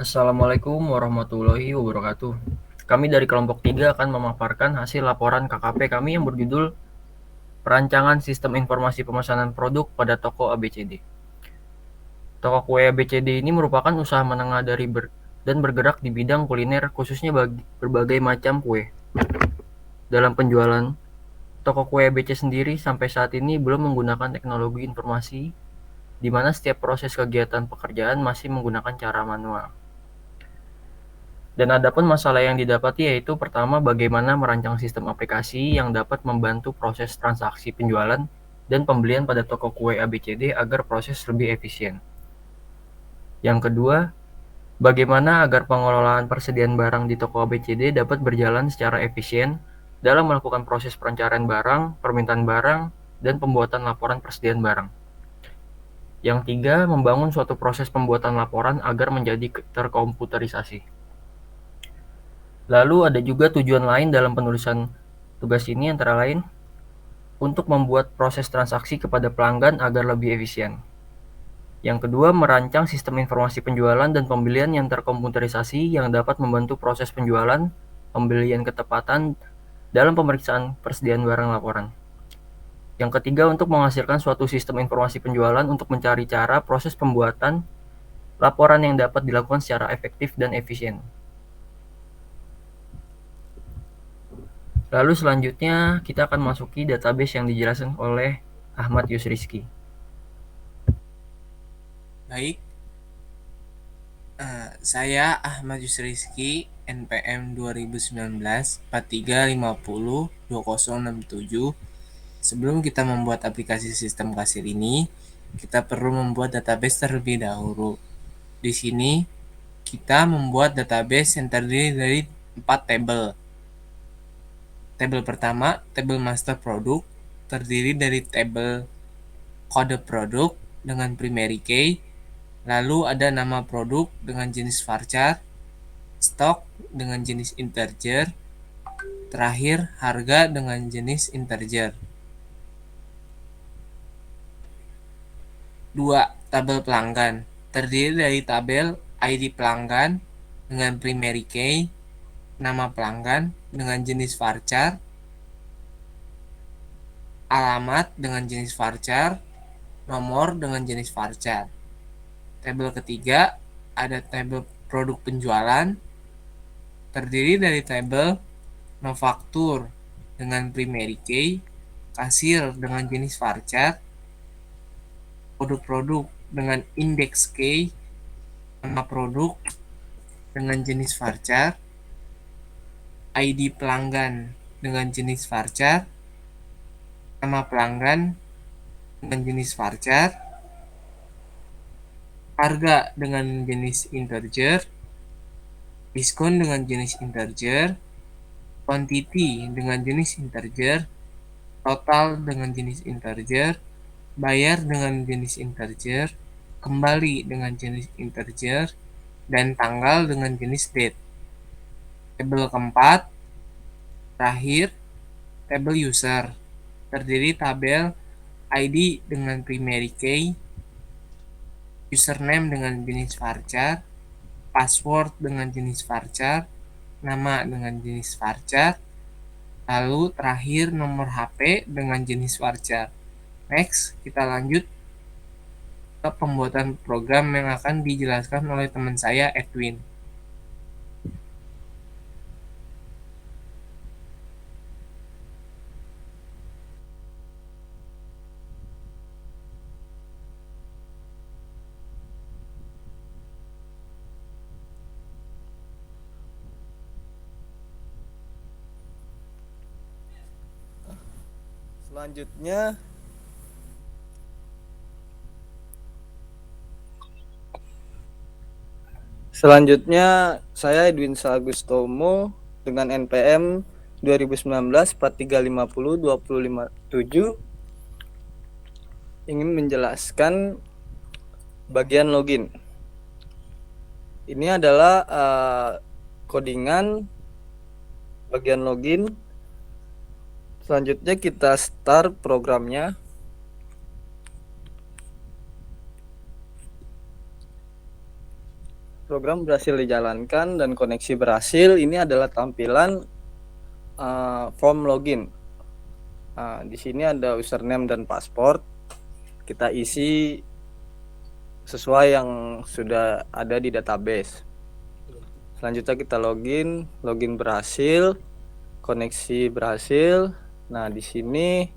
Assalamualaikum warahmatullahi wabarakatuh. Kami dari kelompok 3 akan memaparkan hasil laporan KKP kami yang berjudul Perancangan Sistem Informasi Pemesanan Produk pada Toko ABCD. Toko kue ABCD ini merupakan usaha menengah dan bergerak di bidang kuliner khususnya bagi berbagai macam kue. Dalam penjualan, toko kue ABC sendiri sampai saat ini belum menggunakan teknologi informasi di mana setiap proses kegiatan pekerjaan masih menggunakan cara manual. Dan adapun masalah yang didapati yaitu pertama bagaimana merancang sistem aplikasi yang dapat membantu proses transaksi penjualan dan pembelian pada toko kue ABCD agar proses lebih efisien. Yang kedua, bagaimana agar pengelolaan persediaan barang di toko ABCD dapat berjalan secara efisien dalam melakukan proses perencanaan barang, permintaan barang, dan pembuatan laporan persediaan barang. Yang tiga, membangun suatu proses pembuatan laporan agar menjadi terkomputerisasi. Lalu ada juga tujuan lain dalam penulisan tugas ini antara lain untuk membuat proses transaksi kepada pelanggan agar lebih efisien. Yang kedua, merancang sistem informasi penjualan dan pembelian yang terkomputerisasi yang dapat membantu proses penjualan, pembelian ketepatan dalam pemeriksaan persediaan barang laporan. Yang ketiga, untuk menghasilkan suatu sistem informasi penjualan untuk mencari cara proses pembuatan laporan yang dapat dilakukan secara efektif dan efisien. Lalu selanjutnya kita akan masuki database yang dijelaskan oleh Ahmad Yusrizki. Baik, saya Ahmad Yusrizki, NPM 2019 4350 2067. Sebelum kita membuat aplikasi sistem kasir ini, kita perlu membuat database terlebih dahulu. Di sini, kita membuat database yang terdiri dari 4 tabel. Tabel pertama, tabel master produk, terdiri dari tabel kode produk dengan primary key, lalu ada nama produk dengan jenis varchar, stok dengan jenis integer, terakhir harga dengan jenis integer. 2. Tabel pelanggan terdiri dari tabel ID pelanggan dengan primary key, nama pelanggan dengan jenis varchar, alamat dengan jenis varchar, nomor dengan jenis varchar. Tabel ketiga ada tabel produk penjualan terdiri dari tabel manufaktur dengan primary key, kasir dengan jenis varchar, produk-produk dengan indeks key, nama produk dengan jenis varchar, ID pelanggan dengan jenis varchar, nama pelanggan dengan jenis varchar, harga dengan jenis integer, diskon dengan jenis integer, quantity dengan jenis integer, total dengan jenis integer, bayar dengan jenis integer, kembali dengan jenis integer, dan tanggal dengan jenis date. Tabel keempat, terakhir, tabel user, terdiri tabel ID dengan primary key, username dengan jenis varchar, password dengan jenis varchar, nama dengan jenis varchar, lalu terakhir nomor HP dengan jenis varchar. Next, kita lanjut ke pembuatan program yang akan dijelaskan oleh teman saya, Edwin. Selanjutnya, saya Edwin Sagustomo dengan NPM 2019 4350 257 ingin menjelaskan bagian login. Ini adalah codingan bagian login. Selanjutnya kita start programnya. program berhasil dijalankan dan koneksi berhasil. Ini adalah tampilan form login. Di sini ada username dan password. Kita isi sesuai yang sudah ada di database. Selanjutnya kita login berhasil, koneksi berhasil. Nah, di sini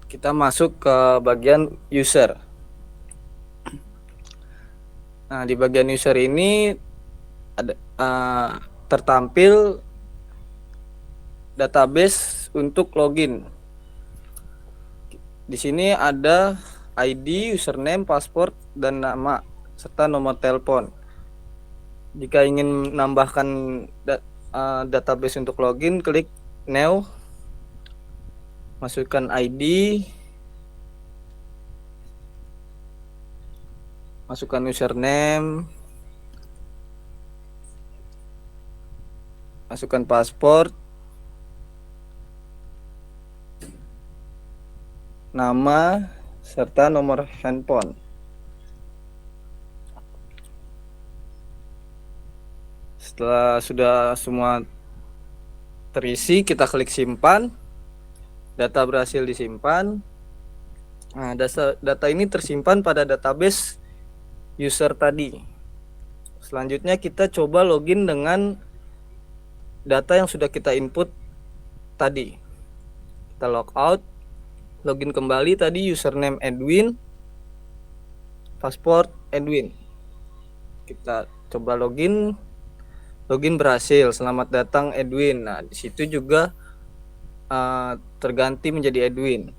kita masuk ke bagian user. Nah, di bagian user ini ada tertampil database untuk login. Di sini ada ID, username, password, dan nama serta nomor telepon. Jika ingin menambahkan database untuk login, klik new, masukkan ID, masukkan username, masukkan password, nama, serta nomor handphone. Setelah sudah semua terisi, kita klik simpan. Data berhasil disimpan. Nah, data ini tersimpan pada database user tadi. Selanjutnya kita coba login dengan data yang sudah kita input tadi. Kita logout, login kembali. Tadi username Edwin, password Edwin. Kita coba login berhasil. Selamat datang Edwin. Nah, di situ juga terganti menjadi Edwin.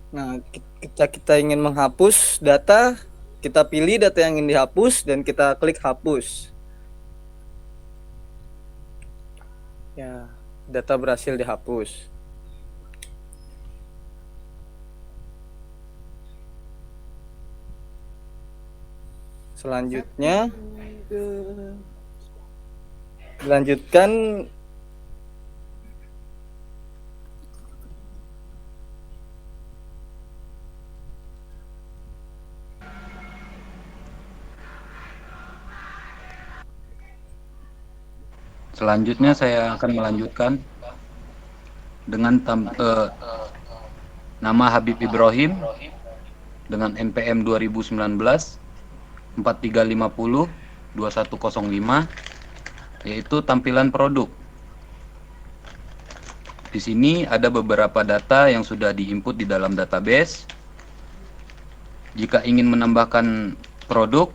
Nah, kita ingin menghapus data, kita pilih data yang ingin dihapus dan kita klik hapus. Ya, data berhasil dihapus. Selanjutnya dilanjutkan Selanjutnya saya akan melanjutkan dengan nama Habib Ibrahim dengan NPM 2019 4350 2105, yaitu tampilan produk. Di sini ada beberapa data yang sudah diinput di dalam database. Jika ingin menambahkan produk,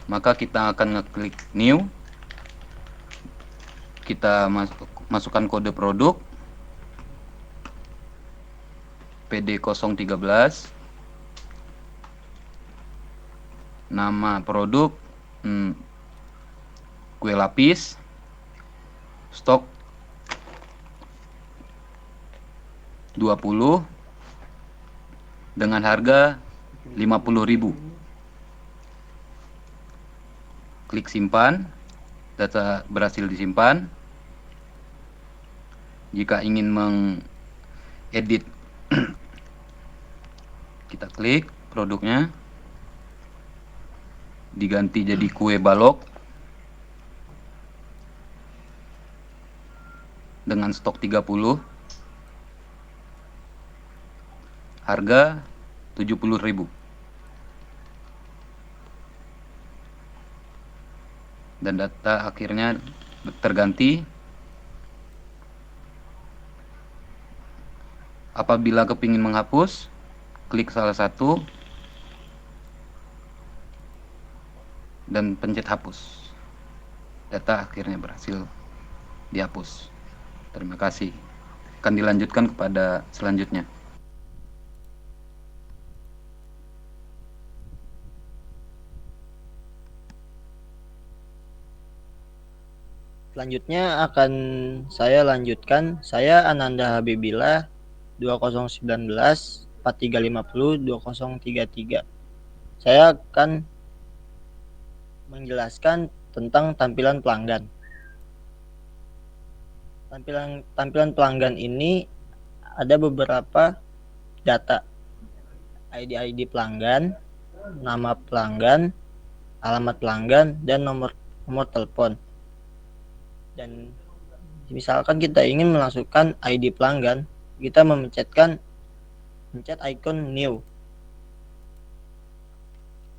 maka kita akan ngeklik new. Kita masukkan kode produk PD013, nama produk kue lapis, stok 20 dengan harga 50.000. Klik simpan. Data berhasil disimpan. Jika ingin mengedit, kita klik produknya, diganti jadi kue balok dengan stok 30, harga 70.000. Dan data akhirnya terganti. Apabila kepingin menghapus, klik salah satu dan pencet hapus. Data akhirnya berhasil dihapus. Terima kasih. Akan dilanjutkan kepada selanjutnya. Selanjutnya akan saya lanjutkan. Saya Ananda Habibillah 2019 4350 2033. Saya akan menjelaskan tentang tampilan pelanggan. Tampilan pelanggan ini ada beberapa data ID pelanggan, nama pelanggan, alamat pelanggan, dan nomor telepon. Dan misalkan kita ingin memasukkan ID pelanggan, kita mencet icon new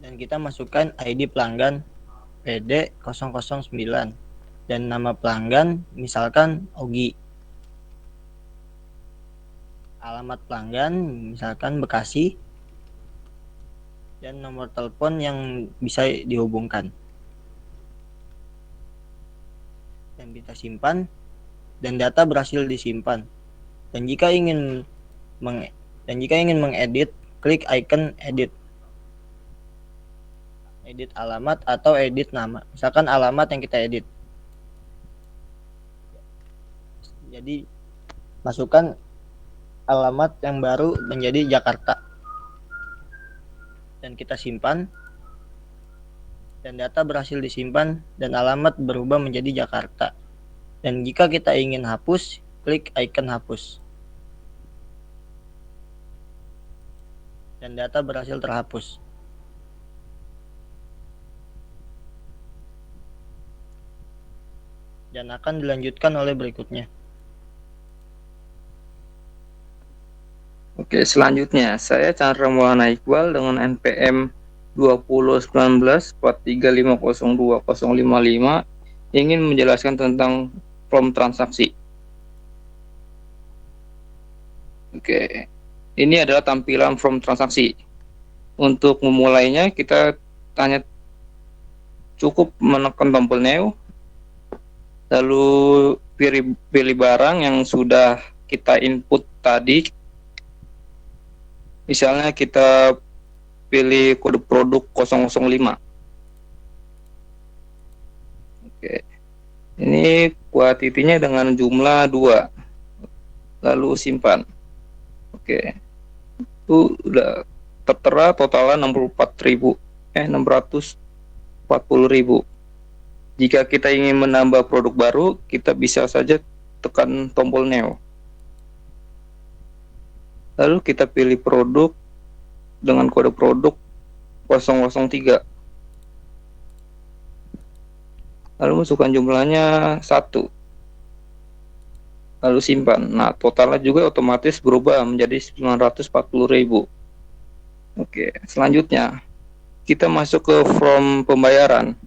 dan kita masukkan ID pelanggan PD009 dan nama pelanggan misalkan Ogi, alamat pelanggan misalkan Bekasi, dan nomor telepon yang bisa dihubungkan. Dan kita simpan, dan data berhasil disimpan. Dan jika ingin mengedit, klik icon edit alamat atau edit nama. Misalkan alamat yang kita edit. Jadi masukkan alamat yang baru menjadi Jakarta. Dan kita simpan, dan data berhasil disimpan dan alamat berubah menjadi Jakarta. Dan jika kita ingin hapus, klik icon hapus. Dan data berhasil terhapus. Dan akan dilanjutkan oleh berikutnya. Oke, selanjutnya saya Chandra Maulana Iqbal dengan NPM 2019-43502055 ingin menjelaskan tentang form transaksi. Oke, ini adalah tampilan form transaksi. Untuk memulainya kita cukup menekan tombol new, lalu pilih barang yang sudah kita input tadi. Misalnya kita pilih kode produk 005. Oke. Ini kuantitinya dengan jumlah 2. Lalu simpan. Oke. Itu udah tertera totalnya 640.000. Jika kita ingin menambah produk baru, kita bisa saja tekan tombol new. Lalu kita pilih produk dengan kode produk 003. Lalu masukkan jumlahnya 1. Lalu simpan. Nah, totalnya juga otomatis berubah menjadi 940.000. Oke, selanjutnya kita masuk ke form pembayaran.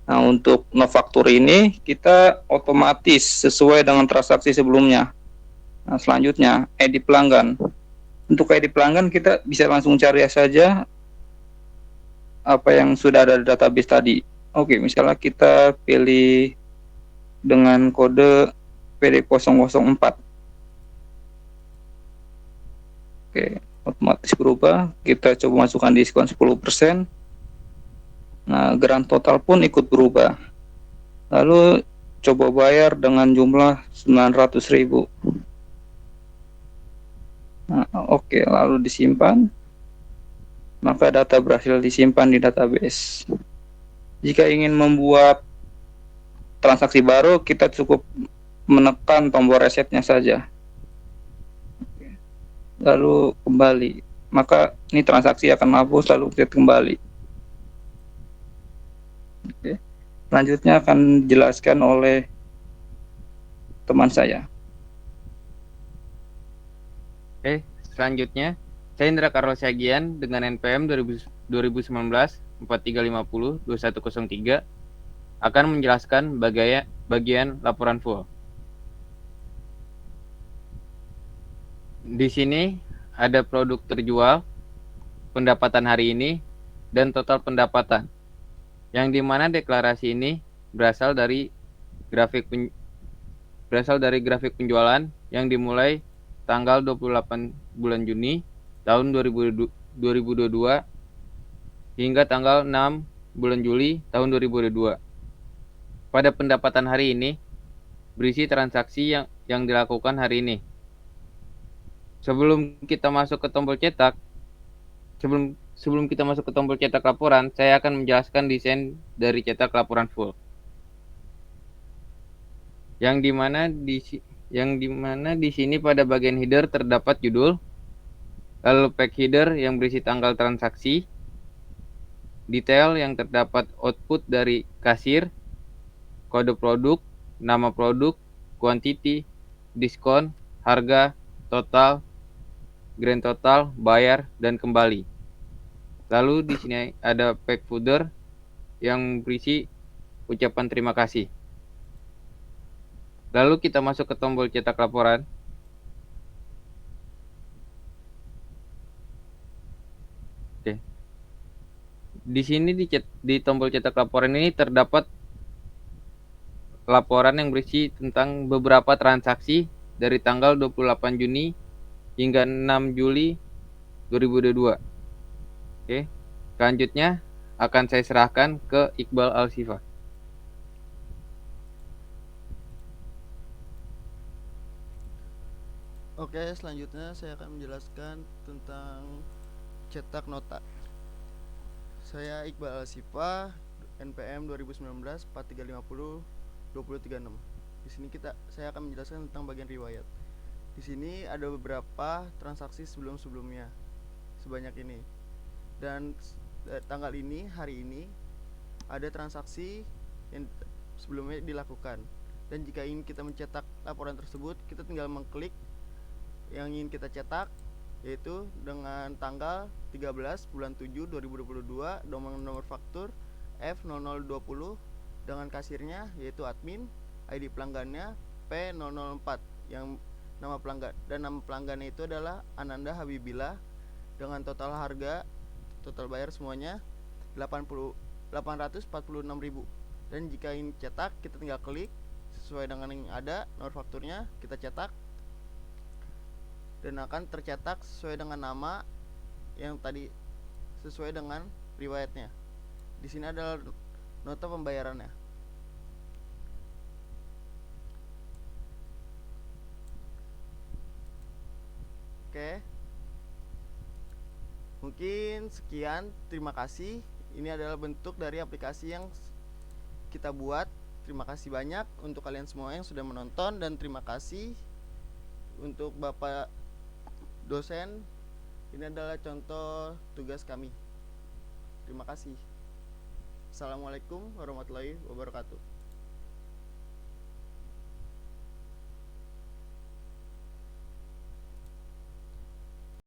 Nah, untuk no faktur ini kita otomatis sesuai dengan transaksi sebelumnya. Nah, selanjutnya ID pelanggan. Untuk ID pelanggan kita bisa langsung cari saja apa yang sudah ada di database tadi. Oke, misalnya kita pilih dengan kode PD004. Oke, otomatis berubah. Kita coba masukkan diskon 10%. Nah, grand total pun ikut berubah. Lalu coba bayar dengan jumlah 900.000. Nah, oke, lalu disimpan. Maka data berhasil disimpan di database. Jika ingin membuat transaksi baru, kita cukup menekan tombol resetnya saja. Oke. Lalu kembali. Maka ini transaksi akan hapus lalu kita kembali. Oke. Selanjutnya akan dijelaskan oleh teman saya. Oke, selanjutnya saya Indra Carlos Yagian dengan NPM 2019-4350-2103 akan menjelaskan bagian laporan full. Di sini ada produk terjual, pendapatan hari ini, dan total pendapatan. Yang dimana deklarasi ini berasal dari grafik penjualan yang dimulai tanggal 28 bulan Juni tahun 2022 hingga tanggal 6 bulan Juli tahun 2022. Pada pendapatan hari ini berisi transaksi yang dilakukan hari ini. Sebelum kita masuk ke tombol cetak laporan, saya akan menjelaskan desain dari cetak laporan full. Yang yang dimana di sini pada bagian header terdapat judul, lalu pack header yang berisi tanggal transaksi, detail yang terdapat output dari kasir, kode produk, nama produk, quantity, diskon, harga, total, grand total, bayar, dan kembali. Lalu di sini ada pack footer yang berisi ucapan terima kasih. Lalu kita masuk ke tombol cetak laporan. Oke. Di sini di tombol cetak laporan ini terdapat laporan yang berisi tentang beberapa transaksi dari tanggal 28 Juni hingga 6 Juli 2022. Oke. Selanjutnya akan saya serahkan ke Iqbal Alsifa. Oke, selanjutnya saya akan menjelaskan tentang cetak nota. Saya Iqbal Alsifa, NPM 2019 4350 2036. Di sini saya akan menjelaskan tentang bagian riwayat. Di sini ada beberapa transaksi sebelum-sebelumnya sebanyak ini. Dan tanggal ini, hari ini ada transaksi yang sebelumnya dilakukan. Dan jika ingin kita mencetak laporan tersebut, kita tinggal mengklik yang ingin kita cetak, yaitu dengan tanggal 13 bulan 7 2022, nomor faktur F0020, dengan kasirnya yaitu admin, ID pelanggannya P004, yang nama pelanggan, dan nama pelanggannya itu adalah Ananda Habibillah, dengan total harga, total bayar semuanya 846.000. Dan jika ingin cetak, kita tinggal klik sesuai dengan yang ada, nomor fakturnya kita cetak, dan akan tercetak sesuai dengan nama yang tadi, sesuai dengan riwayatnya. Di sini adalah nota pembayarannya. Oke. Mungkin sekian, terima kasih. Ini adalah bentuk dari aplikasi yang kita buat. Terima kasih banyak untuk kalian semua yang sudah menonton, dan terima kasih untuk Bapak dosen. Ini adalah contoh tugas kami. Terima kasih. Assalamualaikum warahmatullahi wabarakatuh.